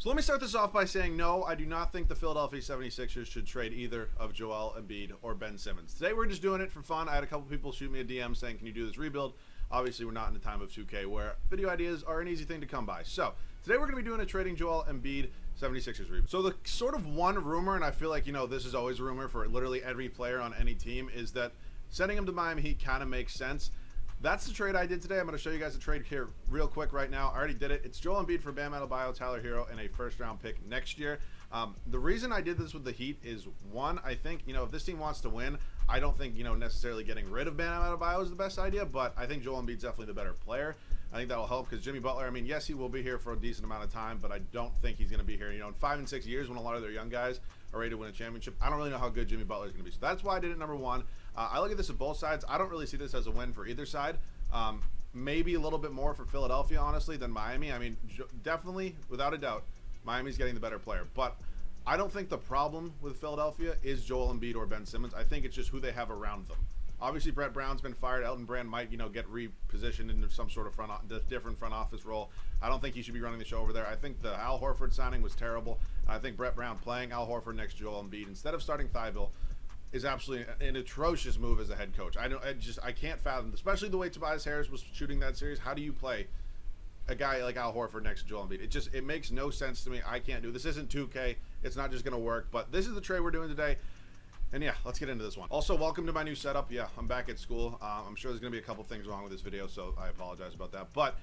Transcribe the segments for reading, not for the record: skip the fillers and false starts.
So let me start this off by saying no, I do not think the Philadelphia 76ers should trade either of Joel Embiid or Ben Simmons. Today we're just doing it for fun. I had a couple people shoot me a DM saying, can you do this rebuild? Obviously we're not in the time of 2K where video ideas are an easy thing to come by. So today we're going to be doing a trading Joel Embiid 76ers rebuild. So the sort of one rumor, and I feel like, this is always a rumor for literally every player on any team, is that sending him to Miami Heat kind of makes sense. That's the trade I did today. I'm going to show you guys the trade here real quick right now. I already did it. It's Joel Embiid for Bam Adebayo, Tyler Hero, and a first-round pick next year. The reason I did this with the Heat is, one, I think, if this team wants to win, I don't think, necessarily getting rid of Bam Adebayo is the best idea, but I think Joel Embiid's definitely the better player. I think that'll help because Jimmy Butler, yes, he will be here for a decent amount of time, but I don't think he's going to be here. In 5 and 6 years when a lot of their young guys are ready to win a championship, I don't really know how good Jimmy Butler is going to be. So that's why I did it number one. I look at this at both sides. I don't really see this as a win for either side. Maybe a little bit more for Philadelphia, honestly, than Miami. Definitely, without a doubt, Miami's getting the better player. But I don't think the problem with Philadelphia is Joel Embiid or Ben Simmons. I think it's just who they have around them. Obviously, Brett Brown's been fired. Elton Brand might, get repositioned into some sort of different front office role. I don't think he should be running the show over there. I think the Al Horford signing was terrible. I think Brett Brown playing Al Horford next to Joel Embiid instead of starting Thibault is absolutely an atrocious move as a head coach. I can't fathom, especially the way Tobias Harris was shooting that series. How do you play a guy like Al Horford next to Joel Embiid? It makes no sense to me. I can't do this. Isn't 2K. It's not just going to work. But this is the trade we're doing today. And yeah, let's get into this one. Also, welcome to my new setup. Yeah, I'm back at school. I'm sure there's going to be a couple things wrong with this video, so I apologize about that. But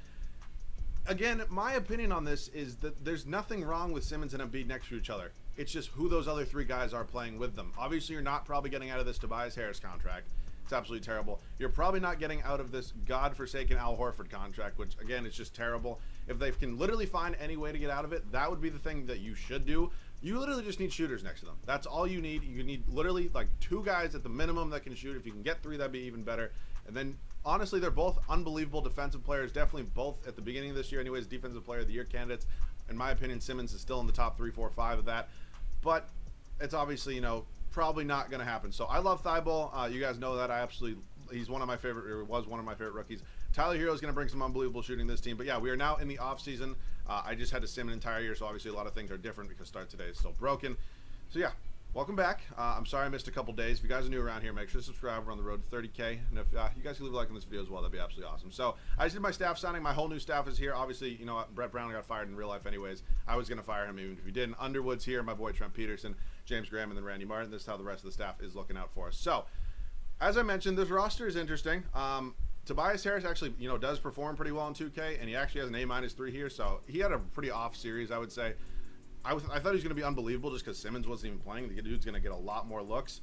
again, my opinion on this is that there's nothing wrong with Simmons and Embiid next to each other. It's just who those other three guys are playing with them. Obviously, you're not probably getting out of this Tobias Harris contract. It's absolutely terrible. You're probably not getting out of this godforsaken Al Horford contract, which, again, is just terrible. If they can literally find any way to get out of it, that would be the thing that you should do. You literally just need shooters next to them. That's all you need. You need literally like two guys at the minimum that can shoot. If you can get three, that'd be even better. And then, honestly, they're both unbelievable defensive players. Definitely both at the beginning of this year, anyways, defensive player of the year candidates. In my opinion, Simmons is still in the top 3, 4, 5 of that. But it's obviously, probably not going to happen. So I love Thibault. You guys know that. He's one of my favorite, or was one of my favorite rookies. Tyler Hero is going to bring some unbelievable shooting to this team. But yeah, we are now in the offseason. I just had to sim an entire year, so obviously a lot of things are different because start today is still broken. So yeah, welcome back. I'm sorry I missed a couple days. If you guys are new around here, make sure to subscribe. We're on the road to 30K. And if you guys can leave a like on this video as well, that'd be absolutely awesome. So I just did my staff signing. My whole new staff is here. Obviously, Brett Brown got fired in real life anyways. I was going to fire him even if he didn't. Underwood's here. My boy Trent Peterson, James Graham, and then Randy Martin. This is how the rest of the staff is looking out for us. So as I mentioned, this roster is interesting. Tobias Harris actually, does perform pretty well in 2K, and he actually has an A-3 here, so he had a pretty off series, I would say. I thought he was going to be unbelievable just because Simmons wasn't even playing. The dude's going to get a lot more looks.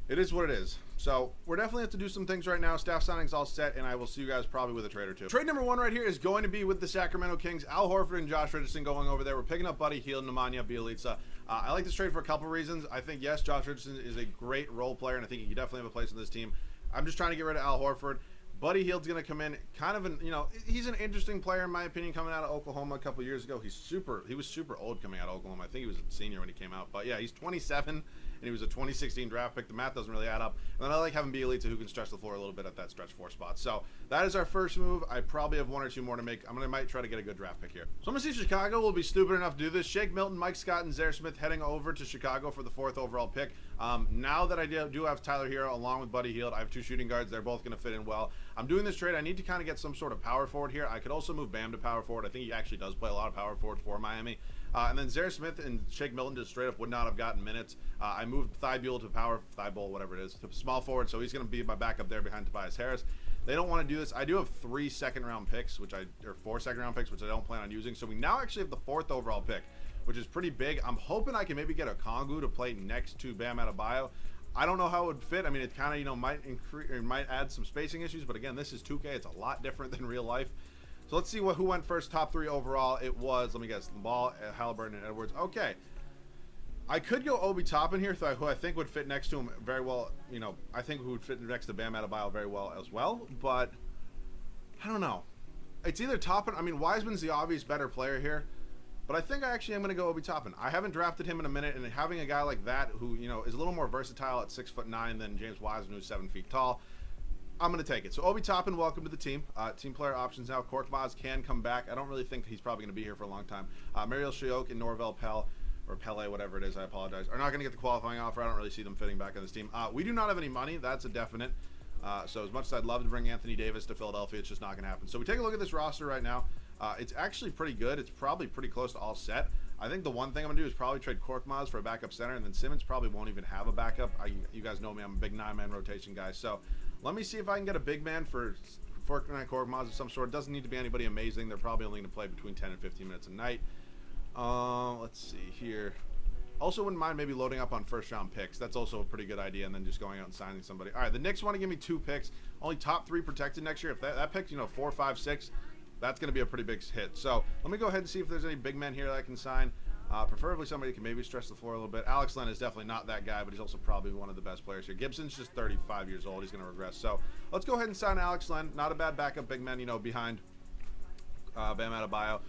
It is what it is. So we're definitely have to do some things right now. Staff signing's all set, and I will see you guys probably with a trade or two. Trade number one right here is going to be with the Sacramento Kings. Al Horford and Josh Richardson going over there. We're picking up Buddy Hield, Nemanja Bjelica. I like this trade for a couple reasons. I think, yes, Josh Richardson is a great role player, and I think he definitely have a place in this team. I'm just trying to get rid of Al Horford. Buddy Hield's going to come in kind of he's an interesting player in my opinion coming out of Oklahoma a couple years ago. He was super old coming out of Oklahoma. I think he was a senior when he came out. But yeah, he's 27 and he was a 2016 draft pick. The math doesn't really add up. And then I like having Bjelica who can stretch the floor a little bit at that stretch 4 spot. So that is our first move. I probably have 1 or 2 more to make. Might try to get a good draft pick here. So I'm going to see Chicago will be stupid enough to do this. Shake Milton, Mike Scott, and Zaire Smith heading over to Chicago for the 4th overall pick. Now that I do have Tyler Hero along with Buddy Hield, I have 2 shooting guards. They're both going to fit in well. I'm doing this trade. I need to kind of get some sort of power forward here. I could also move Bam to power forward. I think he actually does play a lot of power forward for Miami. And then Zaire Smith and Shake Milton just straight up would not have gotten minutes. I moved Thibault to Thibault, whatever it is, to small forward, so he's going to be my backup there behind Tobias Harris. They don't want to do this. I do have 3 second-round picks, or 4 second-round picks, which I don't plan on using. So we now actually have the 4th overall pick, which is pretty big. I'm hoping I can maybe get a Kongu to play next to Bam Adebayo. I don't know how it would fit. It kind of, might add some spacing issues, but again, this is 2K. It's a lot different than real life. So let's see who went first. Top 3 overall. It was, let me guess, Ball, Halliburton, and Edwards. Okay. I could go Obi Toppin here, who I think would fit next to him very well. I think who would fit next to Bam Adebayo very well as well. But I don't know. It's either Toppin. Wiseman's the obvious better player here. But I think I actually am going to go Obi Toppin. I haven't drafted him in a minute, and having a guy like that who, is a little more versatile at 6'9" than James Wiseman, who's 7 feet tall, I'm going to take it. So Obi Toppin, welcome to the team. Team player options now. Korkmaz can come back. I don't really think he's probably going to be here for a long time. Mariel Shiok and Norvel Pell, or Pele, whatever it is, I apologize, are not going to get the qualifying offer. I don't really see them fitting back on this team. We do not have any money. That's a definite. So as much as I'd love to bring Anthony Davis to Philadelphia, it's just not going to happen. So we take a look at this roster right now. It's actually pretty good. It's probably pretty close to all set. I think the one thing I'm going to do is probably trade Korkmaz for a backup center, and then Simmons probably won't even have a backup. You guys know me. I'm a big 9-man rotation guy. So let me see if I can get a big man for Fortnite Korkmaz of some sort. It doesn't need to be anybody amazing. They're probably only going to play between 10 and 15 minutes a night. Let's see here. Also wouldn't mind maybe loading up on first-round picks. That's also a pretty good idea, and then just going out and signing somebody. All right, the Knicks want to give me 2 picks. Only top 3 protected next year. If that pick, 4, 5, 6, that's going to be a pretty big hit. So let me go ahead and see if there's any big men here that I can sign. Preferably somebody who can maybe stretch the floor a little bit. Alex Len is definitely not that guy, but he's also probably one of the best players here. Gibson's just 35 years old. He's going to regress. So let's go ahead and sign Alex Len. Not a bad backup big man, behind Bam Adebayo.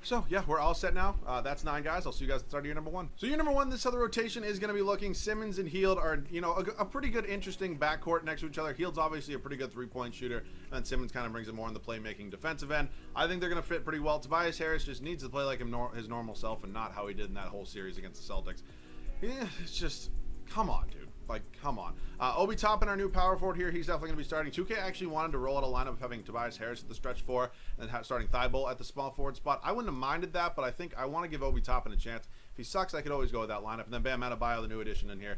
So, yeah, we're all set now. That's 9 guys. I'll see you guys at the start of year number 1. So, year number 1, this other rotation is going to be looking. Simmons and Hield are, a pretty good, interesting backcourt next to each other. Hield's obviously a pretty good three-point shooter, and Simmons kind of brings it more on the playmaking defensive end. I think they're going to fit pretty well. Tobias Harris just needs to play like his normal self and not how he did in that whole series against the Celtics. Yeah, it's just, come on, dude. Like, come on. Obi Toppin, our new power forward here, he's definitely going to be starting. 2K actually wanted to roll out a lineup of having Tobias Harris at the stretch 4 and then starting Thibault at the small forward spot. I wouldn't have minded that, but I think I want to give Obi Toppin a chance. If he sucks, I could always go with that lineup. And then Bam Adebayo, the new addition in here.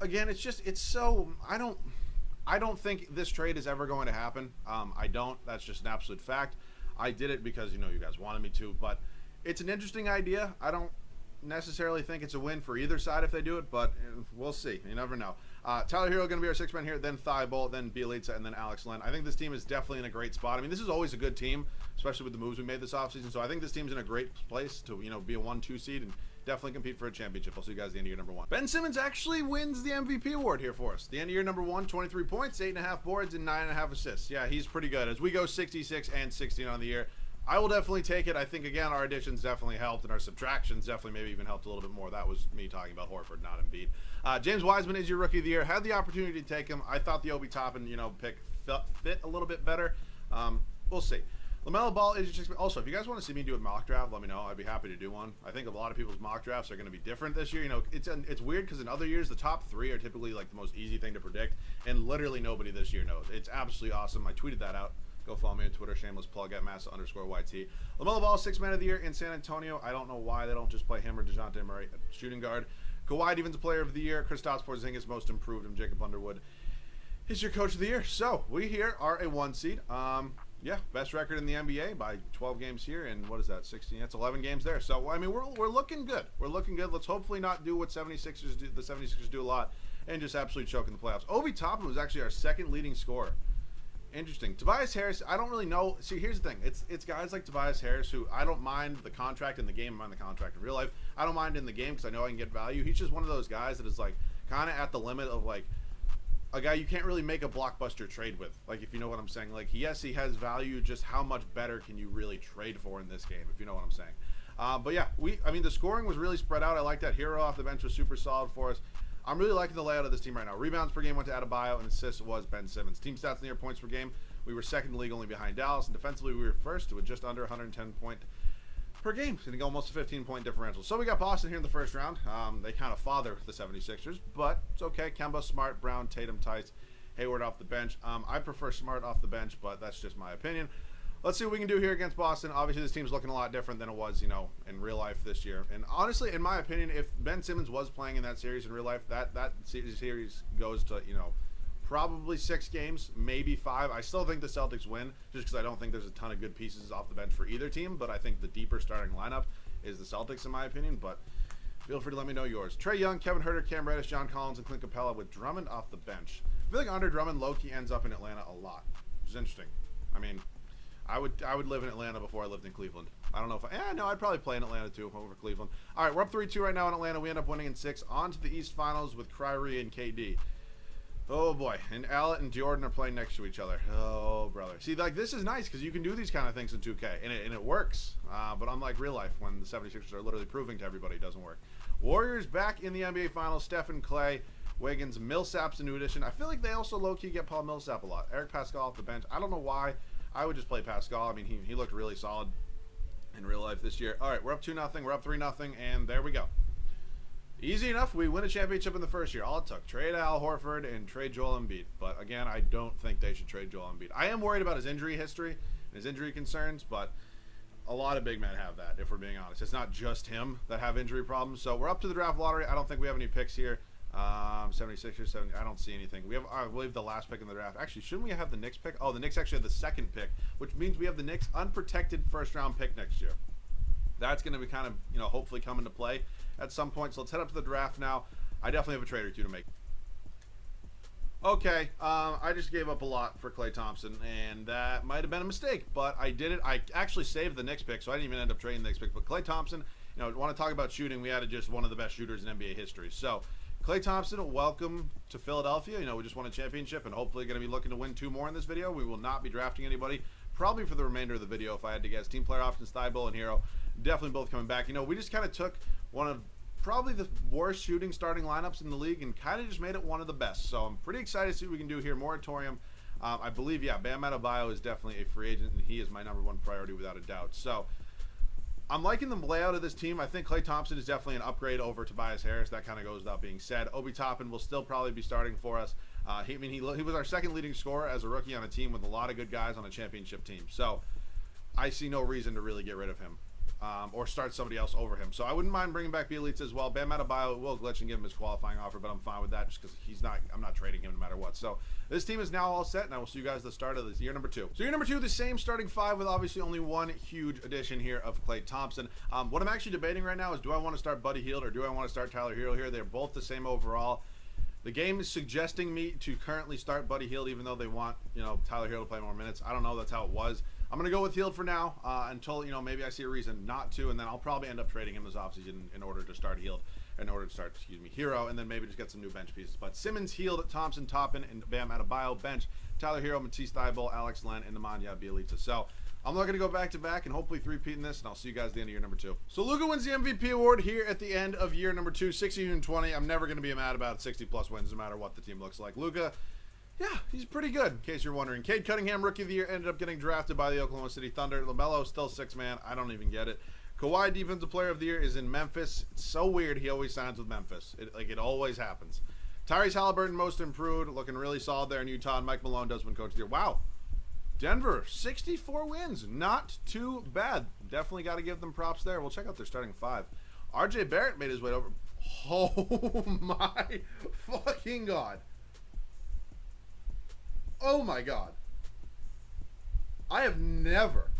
Again, it's so, I don't think this trade is ever going to happen. I don't. That's just an absolute fact. I did it because, you guys wanted me to, but it's an interesting idea. I don't necessarily think it's a win for either side if they do it, but we'll see. You never know. Tyler Hero going to be our 6th man here, then Thibault, then Bjelica, and then Alex Len. I think this team is definitely in a great spot. I mean, this is always a good team, especially with the moves we made this offseason. So I think this team's in a great place to, be a 1-2 seed and definitely compete for a championship. I'll see you guys at the end of year number 1. Ben Simmons actually wins the MVP award here for us. The end of year number 1, 23 points, 8.5 boards, and 9.5 assists. Yeah, he's pretty good. As we go 66 and 16 on the year, I will definitely take it. I think, again, our additions definitely helped, and our subtractions definitely maybe even helped a little bit more. That was me talking about Horford, not Embiid. James Wiseman is your Rookie of the Year. Had the opportunity to take him. I thought the Obi Toppin, pick fit a little bit better. We'll see. LaMelo Ball is your 6th man. Also, if you guys want to see me do a mock draft, let me know. I'd be happy to do one. I think a lot of people's mock drafts are going to be different this year. It's weird because in other years, the top 3 are typically like the most easy thing to predict, and literally nobody this year knows. It's absolutely awesome. I tweeted that out. Go follow me on Twitter, shameless plug, at Massa_YT. LaMelo Ball, 6th man of the year in San Antonio. I don't know why they don't just play him or DeJounte Murray at shooting guard. Kawhi Defensive Player of the Year. Kristaps Porzingis, most improved, and Jacob Underwood is your Coach of the Year. So, we here are a 1 seed. Yeah, best record in the NBA by 12 games here, and what is that, 16? That's 11 games there. So, I mean, we're looking good. We're looking good. Let's hopefully not do what the 76ers do a lot, and just absolutely choke in the playoffs. Obi Toppin was actually our 2nd leading scorer. Interesting. Tobias Harris, I don't really know. See, here's the thing. It's guys like Tobias Harris who I don't mind the contract in the game. I mind the contract in real life. I don't mind in the game because I know I can get value. He's just one of those guys that is like kind of at the limit of like a guy you can't really make a blockbuster trade with. Like, if you know what I'm saying. Like, yes, he has value. Just how much better can you really trade for in this game, if you know what I'm saying. But yeah, the scoring was really spread out. I like that. Hero off the bench was super solid for us. I'm really liking the layout of this team right now. Rebounds per game went to Adebayo, and assists was Ben Simmons. Team stats in the year, points per game. We were 2nd in the league, only behind Dallas. And defensively, we were 1st with just under 110 points per game. So almost a 15-point differential. So we got Boston here in the 1st round. They kind of father the 76ers, but it's okay. Kemba, Smart, Brown, Tatum, Tice, Hayward off the bench. I prefer Smart off the bench, but that's just my opinion. Let's see what we can do here against Boston. Obviously, this team's looking a lot different than it was, in real life this year. And honestly, in my opinion, if Ben Simmons was playing in that series in real life, that series goes to, probably 6 games, maybe 5. I still think the Celtics win, just because I don't think there's a ton of good pieces off the bench for either team. But I think the deeper starting lineup is the Celtics, in my opinion. But feel free to let me know yours. Trae Young, Kevin Huerter, Cam Reddish, John Collins, and Clint Capella with Drummond off the bench. I feel like Andre Drummond low-key ends up in Atlanta a lot, which is interesting. I mean, I would live in Atlanta before I lived in Cleveland. I don't know if I'd probably play in Atlanta too over Cleveland. All right, we're up 3-2 right now in Atlanta. We end up winning in 6. On to the East Finals with Kyrie and KD. Oh boy, and Allen and Jordan are playing next to each other. Oh brother. See, like, this is nice because you can do these kind of things in 2K, and it works. But unlike real life, when the 76ers are literally proving to everybody it doesn't work. Warriors back in the NBA Finals. Steph and Clay Wiggins, Millsap's a new addition. I feel like they also low-key get Paul Millsap a lot. Eric Pascal off the bench. I don't know why. I would just play Pascal. I mean, he looked really solid in real life this year. All right, we're up 2-0. We're up 3-0, and there we go. Easy enough. We win a championship in the first year. All it took. Trade Al Horford and trade Joel Embiid. But, again, I don't think they should trade Joel Embiid. I am worried about his injury history and his injury concerns, but a lot of big men have that, if we're being honest. It's not just him that have injury problems. So we're up to the draft lottery. I don't think we have any picks here. 76 or 70. I don't see anything. We have, I believe, the last pick in the draft. Actually, shouldn't we have the Knicks pick? Oh, the Knicks actually have the second pick, which means we have the Knicks unprotected first-round pick next year. That's going to be kind of, hopefully come into play at some point. So let's head up to the draft now. I definitely have a trade or two to make. Okay, I just gave up a lot for Klay Thompson, and that might have been a mistake, but I did it. I actually saved the Knicks pick, so I didn't even end up trading the Knicks pick. But Klay Thompson, want to talk about shooting, we added just one of the best shooters in NBA history. So Klay Thompson, welcome to Philadelphia. We just won a championship and hopefully going to be looking to win 2 more in this video. We will not be drafting anybody, probably for the remainder of the video if I had to guess. Team player options, Thibault and Hero, definitely both coming back. We just kind of took one of probably the worst shooting starting lineups in the league and kind of just made it one of the best. So I'm pretty excited to see what we can do here. Moratorium, I believe, yeah, Bam Adebayo is definitely a free agent, and he is my #1 priority without a doubt. So I'm liking the layout of this team. I think Klay Thompson is definitely an upgrade over Tobias Harris. That kind of goes without being said. Obi Toppin will still probably be starting for us. He was our second leading scorer as a rookie on a team with a lot of good guys on a championship team. So I see no reason to really get rid of him. Or start somebody else over him. So I wouldn't mind bringing back Bielitsa as well. Bam Adebayo will glitch and give him his qualifying offer, but I'm fine with that just because I'm not trading him no matter what. So this team is now all set, and I will see you guys at the start of this year number 2. So year number 2, the same starting 5 with obviously only one huge addition here of Klay Thompson. What I'm actually debating right now is, do I want to start Buddy Hield or do I want to start Tyler Hero here? They're both the same overall. The game is suggesting me to currently start Buddy Hield, even though they want, Tyler Hero to play more minutes. I don't know. That's how it was. I'm going to go with Hield for now until, maybe I see a reason not to, and then I'll probably end up trading him this offseason in order to start Hero, and then maybe just get some new bench pieces. But Simmons, Hield, Thompson, Toppin, and Bam Adebayo, bench. Tyler Hero, Matisse Thybulle, Alex Len, and Nemanja Bjelica. So I'm not going to go back-to-back and hopefully three-peating this, and I'll see you guys at the end of year number 2. So Luka wins the MVP award here at the end of year number 2, 60-20. I'm never going to be mad about 60-plus wins no matter what the team looks like. Luka, yeah, he's pretty good, in case you're wondering. Cade Cunningham, Rookie of the Year, ended up getting drafted by the Oklahoma City Thunder. LaMelo, still 6-man. I don't even get it. Kawhi, Defensive Player of the Year, is in Memphis. It's so weird he always signs with Memphis. It always happens. Tyrese Halliburton, Most Improved, looking really solid there in Utah. And Mike Malone does win Coach of the Year. Wow. Denver, 64 wins. Not too bad. Definitely got to give them props there. We'll check out their starting 5. RJ Barrett made his way over. Oh, my fucking God. Oh my God. I have never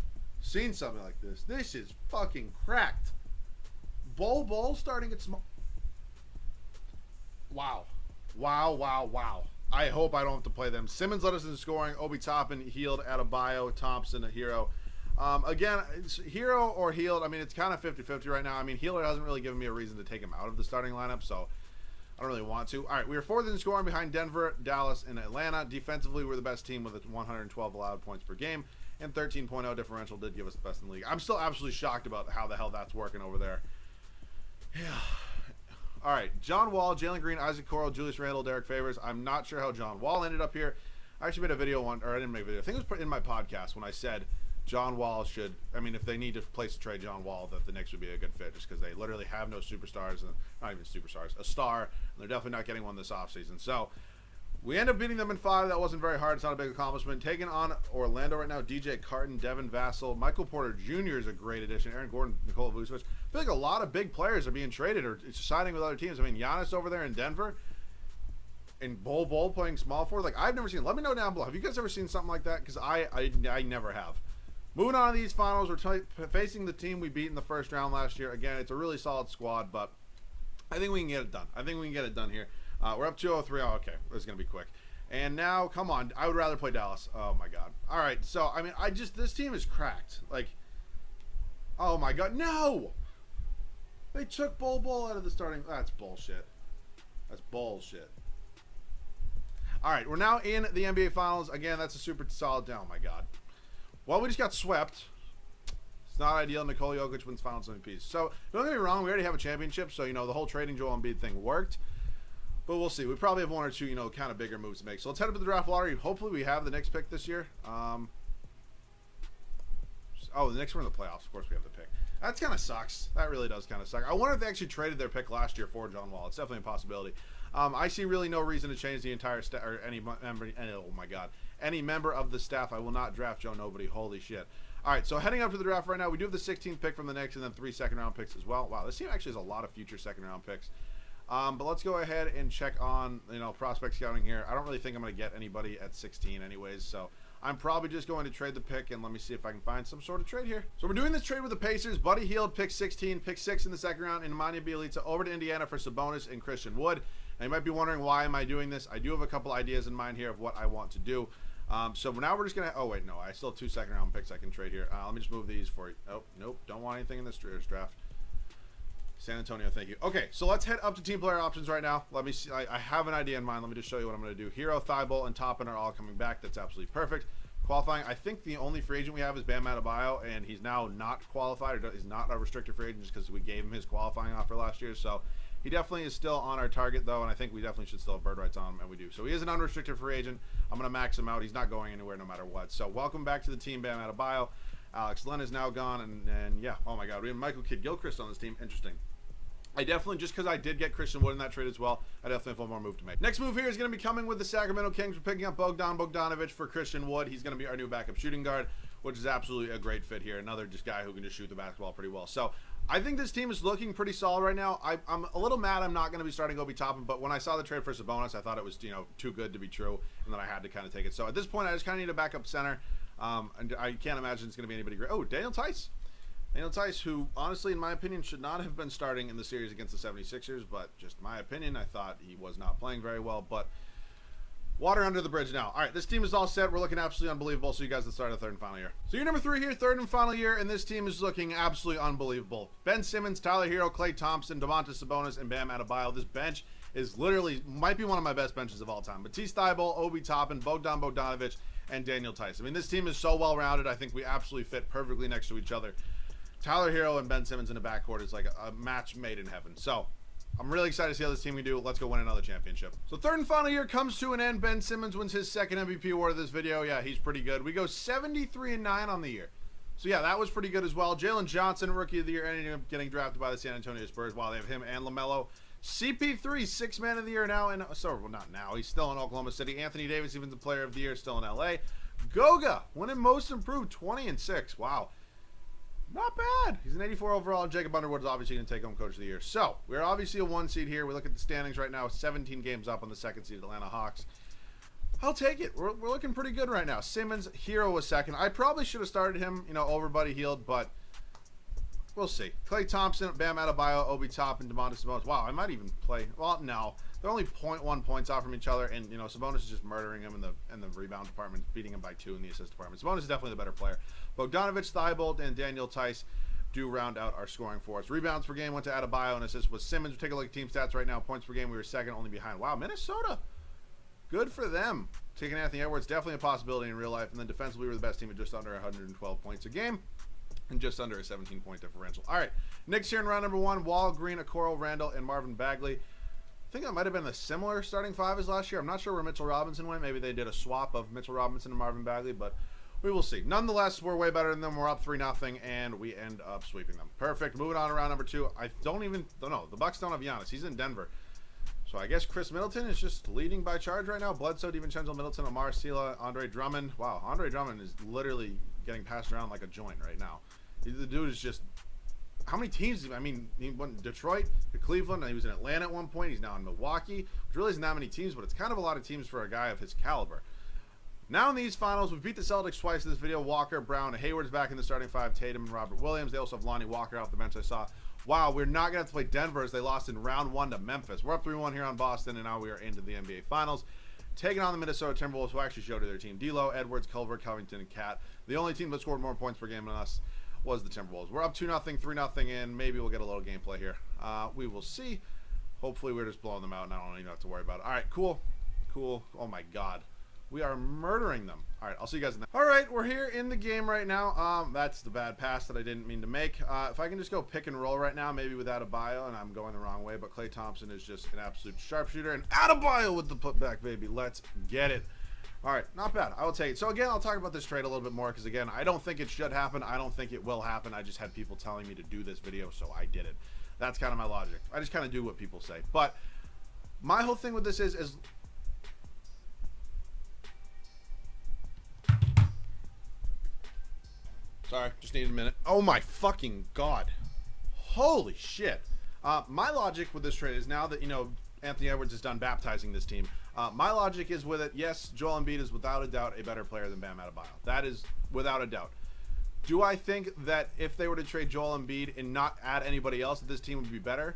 seen something like this. This is fucking cracked. Bol starting at small. Wow. Wow. I hope I don't have to play them. Simmons led us in scoring. Obi Toppin, Hield, Adebayo, Thompson, a Hero. Again, it's Hero or Hield. I mean, it's kind of 50-50 right now. I mean, Hield hasn't really given me a reason to take him out of the starting lineup, so I don't really want to. All right, we are 4th in scoring behind Denver, Dallas, and Atlanta. Defensively, we're the best team with 112 allowed points per game, and 13.0 differential did give us the best in the league. I'm still absolutely shocked about how the hell that's working over there. Yeah. All right, John Wall, Jalen Green, Isaac Corral, Julius Randle, Derek Favors. I'm not sure how John Wall ended up here. I actually made a video I didn't make a video. I think it was put in my podcast when I said John Wall should, if they need to place a trade John Wall, that the Knicks would be a good fit just because they literally have no superstars, and not even superstars, a star, and they're definitely not getting one this offseason. So we end up beating them in 5. That wasn't very hard. It's not a big accomplishment. Taking on Orlando right now, DJ Carton, Devin Vassell, Michael Porter Jr. is a great addition. Aaron Gordon, Nikola Vucevic. I feel like a lot of big players are being traded or signing with other teams. Giannis over there in Denver, and Bol playing small forward. I've never seen. Let me know down below. Have you guys ever seen something like that? Because I never have. Moving on to these finals, we're facing the team we beat in the first round last year. Again, it's a really solid squad, but I think we can get it done. Here. We're up 2-0-3. Oh, okay. This is going to be quick. And now, come on. I would rather play Dallas. Oh, my God. All right. So, this team is cracked. Oh, my God. No! They took Bol out of the starting. That's bullshit. All right. We're now in the NBA Finals. Again, that's a super solid down. Oh, my God. Well, we just got swept. It's not ideal. Nikola Jokic wins Finals MVP. So, don't get me wrong. We already have a championship. So, the whole trading Joel Embiid thing worked. But we'll see. We probably have one or two, kind of bigger moves to make. So let's head up to the draft lottery. Hopefully we have the Knicks pick this year. The Knicks were in the playoffs. Of course we have the pick. That kind of sucks. That really does kind of suck. I wonder if they actually traded their pick last year for John Wall. It's definitely a possibility. I see really no reason to change the entire staff or any member of the staff. I will not draft Joe Nobody. Holy shit. All right, so heading up to the draft right now, we do have the 16th pick from the Knicks and then 3 second-round picks as well. Wow, this team actually has a lot of future second-round picks. But let's go ahead and check on, prospect scouting here. I don't really think I'm going to get anybody at 16 anyways, so I'm probably just going to trade the pick, and let me see if I can find some sort of trade here. So we're doing this trade with the Pacers. Buddy Hield, pick 16, pick 6 in the second round, and Nemanja Bjelica over to Indiana for Sabonis and Christian Wood. And you might be wondering, why am I doing this? I do have a couple ideas in mind here of what I want to do. So now we're just going to, oh wait, no, I still have 2 second-round picks I can trade here. Let me just move these for you. Oh, nope, don't want anything in this draft. San Antonio, thank you. Okay, so let's head up to team player options right now. Let me see. I have an idea in mind. Let me just show you what I'm going to do. Hero, Thibault, and Toppin are all coming back. That's absolutely perfect. Qualifying, I think the only free agent we have is Bam Adebayo, and he's now not qualified, or he's not a restricted free agent just because we gave him his qualifying offer last year. So he definitely is still on our target, though, and I think we definitely should still have bird rights on him, and we do. So he is an unrestricted free agent. I'm going to max him out. He's not going anywhere no matter what. So welcome back to the team, Bam Adebayo. Alex Len is now gone, and yeah, oh my God, we have Michael Kidd-Gilchrist on this team. Interesting. I definitely, just because I did get Christian Wood in that trade as well, I definitely have one more move to make. Next move here is going to be coming with the Sacramento Kings. We're picking up Bogdanovic for Christian Wood. He's going to be our new backup shooting guard, which is absolutely a great fit here. Another just guy who can just shoot the basketball pretty well. So I think this team is looking pretty solid right now. I'm a little mad I'm not going to be starting Obi Toppin, but when I saw the trade for Sabonis, I thought it was too good to be true, and then I had to kind of take it. So at this point, I just kind of need a backup center, and I can't imagine it's going to be anybody great. Oh, Daniel Tice. Daniel Tice, who honestly, in my opinion, should not have been starting in the series against the 76ers, but just my opinion, I thought he was not playing very well, but water under the bridge now. All right, this team is all set. We're looking absolutely unbelievable. So you guys, let's start the third and final year. So you're number 3 here, third and final year, and this team is looking absolutely unbelievable. Ben Simmons, Tyler Hero, Klay Thompson, Domantas Sabonis, and Bam Adebayo. This bench is literally, might be one of my best benches of all time. Matisse Thybulle, Obi Toppin, Bogdanovic, and Daniel Tice. I mean, this team is so well-rounded. I think we absolutely fit perfectly next to each other. Tyler Hero and Ben Simmons in the backcourt is like a match made in heaven. So I'm really excited to see how this team can do. Let's go win another championship. So third and final year comes to an end. Ben Simmons wins his second MVP award of this video. Yeah, he's pretty good. We go 73-9 on the year. So yeah, that was pretty good as well. Jalen Johnson, Rookie of the Year, ended up getting drafted by the San Antonio Spurs. While they have him and LaMelo. CP3, Sixth Man of the Year now. Well, not now. He's still in Oklahoma City. Anthony Davis, even the Player of the Year, still in LA. Goga, winning Most Improved, 20-6. Wow. Not bad. He's an 84 overall. Jacob Underwood is obviously going to take home Coach of the Year. So, we're obviously a 1 seed here. We look at the standings right now. 17 games up on the 2nd seed Atlanta Hawks. I'll take it. We're looking pretty good right now. Simmons, Hero was second. I probably should have started him, over Buddy Hield, but we'll see. Klay Thompson, Bam Adebayo, Obi Toppin, Domantas Sabonis. Wow, I might even play. Well, no. They're only 0.1 points off from each other, and, Sabonis is just murdering him in the rebound department, beating him by 2 in the assist department. Sabonis is definitely the better player. Bogdanovic, Thybulle, and Daniel Tice do round out our scoring for us. Rebounds per game went to Adebayo, and assists was Simmons. We take a look at team stats right now. Points per game, we were second, only behind. Wow, Minnesota. Good for them. Taking Anthony Edwards, definitely a possibility in real life. And then defensively, we were the best team at just under 112 points a game and just under a 17-point differential. All right, Knicks here in round number 1. Wall, Green, Okoro, Randall, and Marvin Bagley. I think that might have been a similar starting 5 as last year. I'm not sure where Mitchell Robinson went. Maybe they did a swap of Mitchell Robinson and Marvin Bagley, but we will see. Nonetheless, we're way better than them. We're up 3-0, and we end up sweeping them. Perfect. Moving on to round number 2. I don't know. The Bucks don't have Giannis. He's in Denver. So I guess Chris Middleton is just leading by charge right now. Bledsoe, DiVincenzo, Middleton, Omar Sila, Andre Drummond. Wow, Andre Drummond is literally getting passed around like a joint right now. The dude is just... How many teams? I mean, he went Detroit, to Cleveland, and he was in Atlanta at one point. He's now in Milwaukee, which really isn't that many teams, but it's kind of a lot of teams for a guy of his caliber. Now in these finals, we've beat the Celtics twice in this video. Walker, Brown, and Hayward's back in the starting 5. Tatum and Robert Williams. They also have Lonnie Walker off the bench, I saw. Wow, we're not going to have to play Denver as they lost in round 1 to Memphis. We're up 3-1 here on Boston, and now we are into the NBA Finals. Taking on the Minnesota Timberwolves, who actually showed to their team. D'Lo, Edwards, Culver, Covington, and Cat. The only team that scored more points per game than us was the Timberwolves. We're up 2-0, 3-0, and maybe we'll get a little gameplay here. We will see. Hopefully we're just blowing them out, and I don't even have to worry about it. All right, cool. Oh, my God. We are murdering them. All right, I'll see you guys in the... All right, we're here in the game right now. That's the bad pass that I didn't mean to make. If I can just go pick and roll right now, maybe without a bio, and I'm going the wrong way, but Klay Thompson is just an absolute sharpshooter. And Adebayo with the putback, baby. Let's get it. All right, not bad. I will take it. So, again, I'll talk about this trade a little bit more because, again, I don't think it should happen. I don't think it will happen. I just had people telling me to do this video, so I did it. That's kind of my logic. I just kind of do what people say. But my whole thing with this is sorry, just needed a minute. Oh my fucking god. Holy shit. My logic with this trade is now that, you know, Anthony Edwards is done baptizing this team. My logic is with it, yes, Joel Embiid is without a doubt a better player than Bam Adebayo. That is without a doubt. Do I think that if they were to trade Joel Embiid and not add anybody else, that this team would be better?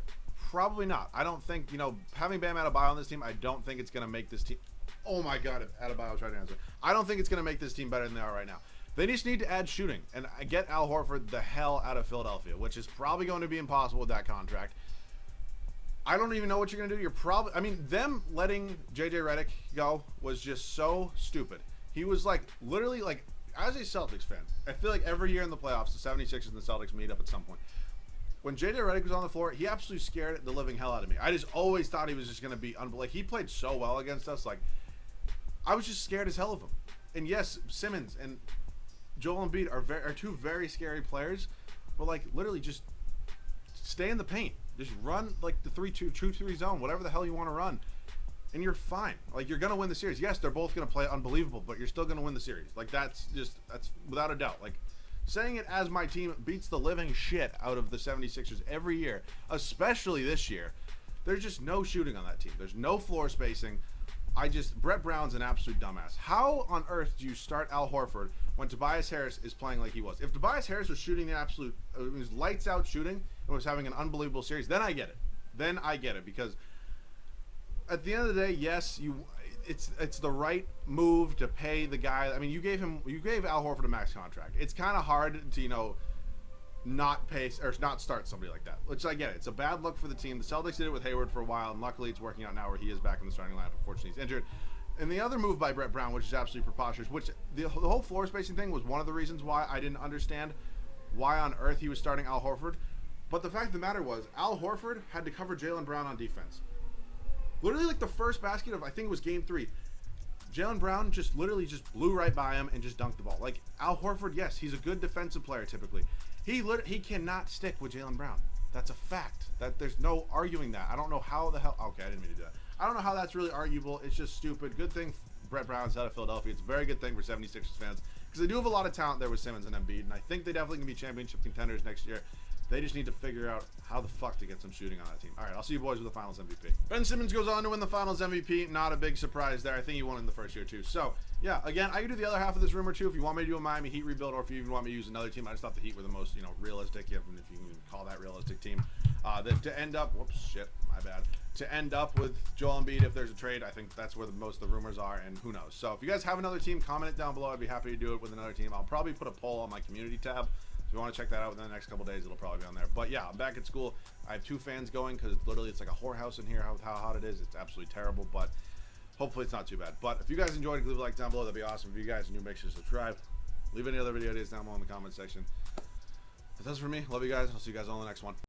Probably not. I don't think, you know, having Bam Adebayo on this team, I don't think it's going to make this team... Oh my god, if Adebayo tried to answer. I don't think it's going to make this team better than they are right now. They just need to add shooting and get Al Horford the hell out of Philadelphia, which is probably going to be impossible with that contract. I don't even know what you're going to do. You're probably... I mean, them letting J.J. Redick go was just so stupid. He was like, literally, like, as a Celtics fan, I feel like every year in the playoffs, the 76ers and the Celtics meet up at some point. When J.J. Redick was on the floor, he absolutely scared the living hell out of me. I just always thought he was just going to be... Like, he played so well against us. Like, I was just scared as hell of him. And yes, Simmons and Joel Embiid are two very scary players, but like literally just stay in the paint, just run like the 3-2 2-3 zone, whatever the hell you want to run, and you're fine. Like, you're gonna win the series. Yes, they're both gonna play unbelievable, but you're still gonna win the series. Like, that's without a doubt. Like, saying it as my team beats the living shit out of the 76ers every year, especially this year. There's just no shooting on that team. There's no floor spacing. Brett Brown's an absolute dumbass. How on earth do you start Al Horford when Tobias Harris is playing like he was? If Tobias Harris was shooting the absolute, it was lights out shooting and was having an unbelievable series, then I get it. Then I get it, because at the end of the day, yes, it's the right move to pay the guy. I mean, you gave Al Horford a max contract. It's kind of hard to, you know, not pay or not start somebody like that, which I get it. It's a bad look for the team. The Celtics did it with Hayward for a while, and luckily it's working out now where he is back in the starting lineup. Unfortunately, he's injured. And the other move by Brett Brown, which is absolutely preposterous, which the whole floor spacing thing was one of the reasons why I didn't understand why on earth he was starting Al Horford. But the fact of the matter was, Al Horford had to cover Jaylen Brown on defense. Literally, like the first basket of, I think it was game 3, Jaylen Brown just literally just blew right by him and just dunked the ball. Like, Al Horford, yes, he's a good defensive player typically. He cannot stick with Jaylen Brown. That's a fact. That there's no arguing that. I don't know how the hell... Okay, I didn't mean to do that. I don't know how that's really arguable. It's just stupid. Good thing Brett Brown's out of Philadelphia. It's a very good thing for 76ers fans, because they do have a lot of talent there with Simmons and Embiid, and I think they definitely can be championship contenders next year. They just need to figure out how the fuck to get some shooting on that team. All right, I'll see you boys with the Finals MVP. Ben Simmons goes on to win the Finals MVP. Not a big surprise there. I think he won in the first year too. So, yeah, again, I can do the other half of this rumor too if you want me to do a Miami Heat rebuild, or if you even want me to use another team. I just thought the Heat were the most, you know, realistic, if you can call that realistic team. To end up, whoops, shit, my bad. To end up with Joel Embiid, if there's a trade, I think that's where most of the rumors are, and who knows. So if you guys have another team, comment it down below. I'd be happy to do it with another team. I'll probably put a poll on my community tab. If you want to check that out within the next couple days, it'll probably be on there. But yeah, I'm back at school. I have 2 fans going because literally it's like a whorehouse in here, how hot it is. It's absolutely terrible, but hopefully it's not too bad. But if you guys enjoyed, leave a like down below. That'd be awesome. If you guys are new, make sure to subscribe. Leave any other video ideas down below in the comment section. That's it for me. Love you guys. I'll see you guys on the next one.